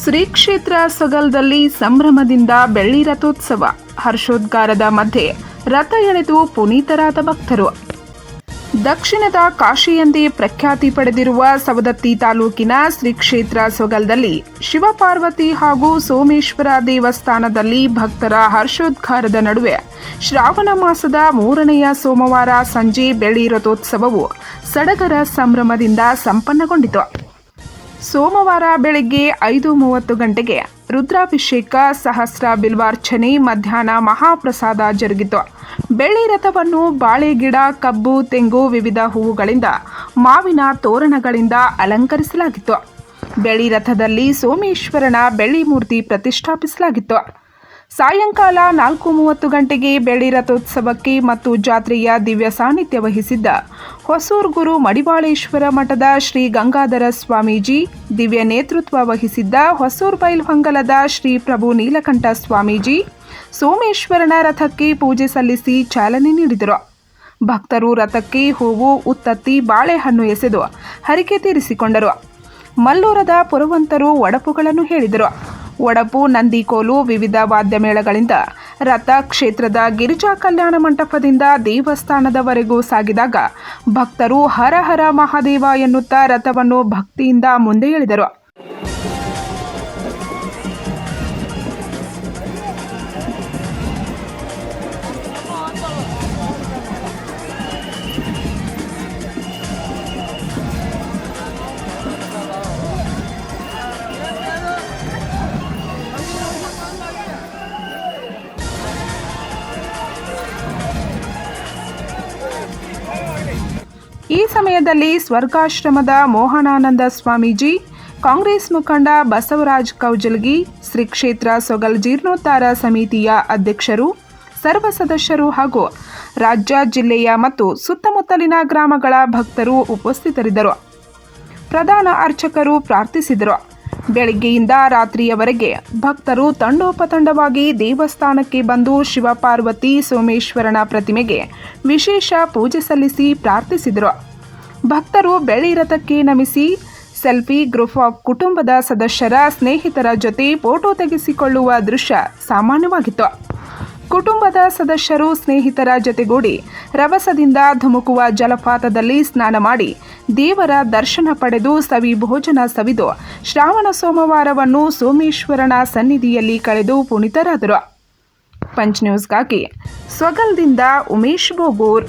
ಶ್ರೀ ಕ್ಷೇತ್ರ ಸೊಗಲದಲ್ಲಿ ಸಂಭ್ರಮದಿಂದ ಬೆಳ್ಳಿ ರಥೋತ್ಸವ. ಹರ್ಷೋದ್ಗಾರದ ಮಧ್ಯೆ ರಥ ಎಳೆದು ಪುನೀತರಾದ ಭಕ್ತರು. ದಕ್ಷಿಣದ ಕಾಶಿಯೆಂದೇ ಪ್ರಖ್ಯಾತಿ ಪಡೆದಿರುವ ಸವದತ್ತಿ ತಾಲೂಕಿನ ಶ್ರೀ ಕ್ಷೇತ್ರ ಸೊಗಲದಲ್ಲಿ ಶಿವಪಾರ್ವತಿ ಹಾಗೂ ಸೋಮೇಶ್ವರ ದೇವಸ್ಥಾನದಲ್ಲಿ ಭಕ್ತರ ಹರ್ಷೋದ್ಗಾರದ ನಡುವೆ ಶ್ರಾವಣ ಮಾಸದ 3ನೆಯ ಸೋಮವಾರ ಸಂಜೆ ಬೆಳ್ಳಿ ರಥೋತ್ಸವವು ಸಡಗರ ಸಂಭ್ರಮದಿಂದ ಸಂಪನ್ನಗೊಂಡಿತು. ಸೋಮವಾರ ಬೆಳಗ್ಗೆ 5:30 ಗಂಟೆಗೆ ರುದ್ರಾಭಿಷೇಕ, ಸಹಸ್ರ ಬಿಲ್ವಾರ್ಚನೆ, ಮಧ್ಯಾಹ್ನ ಮಹಾಪ್ರಸಾದ ಜರುಗಿತು. ಬೆಳ್ಳಿ ರಥವನ್ನು ಬಾಳೆಗಿಡ, ಕಬ್ಬು, ತೆಂಗು, ವಿವಿಧ ಹೂವುಗಳಿಂದ, ಮಾವಿನ ತೋರಣಗಳಿಂದ ಅಲಂಕರಿಸಲಾಗಿತ್ತು. ಬೆಳ್ಳಿ ರಥದಲ್ಲಿ ಸೋಮೇಶ್ವರನ ಬೆಳ್ಳಿ ಮೂರ್ತಿ ಪ್ರತಿಷ್ಠಾಪಿಸಲಾಗಿತ್ತು. ಸಾಯಂಕಾಲ 4:30 ಗಂಟೆಗೆ ಬೆಳ್ಳಿ ರಥೋತ್ಸವಕ್ಕೆ ಮತ್ತು ಜಾತ್ರೆಯ ದಿವ್ಯ ಸಾನ್ನಿಧ್ಯ ವಹಿಸಿದ್ದ ಹೊಸೂರು ಗುರು ಮಡಿವಾಳೇಶ್ವರ ಮಠದ ಶ್ರೀ ಗಂಗಾಧರ ಸ್ವಾಮೀಜಿ, ದಿವ್ಯ ನೇತೃತ್ವ ವಹಿಸಿದ್ದ ಹೊಸೂರು ಬೈಲ್ಹೊಂಗಲದ ಶ್ರೀ ಪ್ರಭು ನೀಲಕಂಠ ಸ್ವಾಮೀಜಿ ಸೋಮೇಶ್ವರನ ರಥಕ್ಕೆ ಪೂಜೆ ಸಲ್ಲಿಸಿ ಚಾಲನೆ ನೀಡಿದರು. ಭಕ್ತರು ರಥಕ್ಕೆ ಹೂವು, ಉತ್ತತ್ತಿ, ಬಾಳೆಹಣ್ಣು ಎಸೆದು ಹರಕೆ ತೀರಿಸಿಕೊಂಡರು. ಮಲ್ಲೂರದ ಪುರವಂತರು ಒಡಪುಗಳನ್ನು ಹೇಳಿದರು. ಒಡಪು, ನಂದಿಕೋಲು, ವಿವಿಧ ವಾದ್ಯಮೇಳಗಳಿಂದ ರಥ ಕ್ಷೇತ್ರದ ಗಿರಿಜಾ ಕಲ್ಯಾಣ ಮಂಟಪದಿಂದ ದೇವಸ್ಥಾನದವರೆಗೂ ಸಾಗಿದಾಗ ಭಕ್ತರು ಹರ ಹರ ಮಹಾದೇವ ಎನ್ನುತ್ತಾ ರಥವನ್ನು ಭಕ್ತಿಯಿಂದ ಮುಂದೆ ಎಳೆದರು. ಈ ಸಮಯದಲ್ಲಿ ಸ್ವರ್ಗಾಶ್ರಮದ ಮೋಹನಾನಂದ ಸ್ವಾಮೀಜಿ, ಕಾಂಗ್ರೆಸ್ ಮುಖಂಡ ಬಸವರಾಜ್ ಕೌಜಲಗಿ, ಶ್ರೀ ಕ್ಷೇತ್ರ ಸೊಗಲ್ ಜೀರ್ಣೋದ್ಧಾರ ಸಮಿತಿಯ ಅಧ್ಯಕ್ಷರು, ಸರ್ವ ಸದಸ್ಯರು ಹಾಗೂ ರಾಜ್ಯ, ಜಿಲ್ಲೆಯ ಮತ್ತು ಸುತ್ತಮುತ್ತಲಿನ ಗ್ರಾಮಗಳ ಭಕ್ತರು ಉಪಸ್ಥಿತರಿದ್ದರು. ಪ್ರಧಾನ ಅರ್ಚಕರು ಪ್ರಾರ್ಥಿಸಿದರು. ಬೆಳಗ್ಗೆಯಿಂದ ರಾತ್ರಿಯವರೆಗೆ ಭಕ್ತರು ತಂಡೋಪತಂಡವಾಗಿ ದೇವಸ್ಥಾನಕ್ಕೆ ಬಂದು ಶಿವಪಾರ್ವತಿ ಸೋಮೇಶ್ವರನ ಪ್ರತಿಮೆಗೆ ವಿಶೇಷ ಪೂಜೆ ಸಲ್ಲಿಸಿ ಪ್ರಾರ್ಥಿಸಿದರು. ಭಕ್ತರು ಬೆಳ್ಳಿ ರಥಕ್ಕೆ ನಮಿಸಿ ಸೆಲ್ಫಿ, ಗ್ರೂಪ್ ಆಫ್ ಕುಟುಂಬದ ಸದಸ್ಯರ, ಸ್ನೇಹಿತರ ಜೊತೆ ಫೋಟೋ ತೆಗೆಸಿಕೊಳ್ಳುವ ದೃಶ್ಯ ಸಾಮಾನ್ಯವಾಗಿತ್ತು. ಕುಟುಂಬದ ಸದಸ್ಯರು ಸ್ನೇಹಿತರ ಜೊತೆಗೂಡಿ ರಭಸದಿಂದ ಧುಮುಕುವ ಜಲಪಾತದಲ್ಲಿ ಸ್ನಾನ ಮಾಡಿ ದೇವರ ದರ್ಶನ ಪಡೆದು ಸವಿ ಭೋಜನ ಸವಿದು ಶ್ರಾವಣ ಸೋಮವಾರವನ್ನು ಸೋಮೇಶ್ವರನ ಸನ್ನಿಧಿಯಲ್ಲಿ ಕಳೆದು ಪುನೀತರಾದರು. ಪಂಚ್ ನ್ಯೂಸ್ಗಾಗಿ ಸೊಗಲದಿಂದ ಉಮೇಶ್ ಬೋಗೂರ್.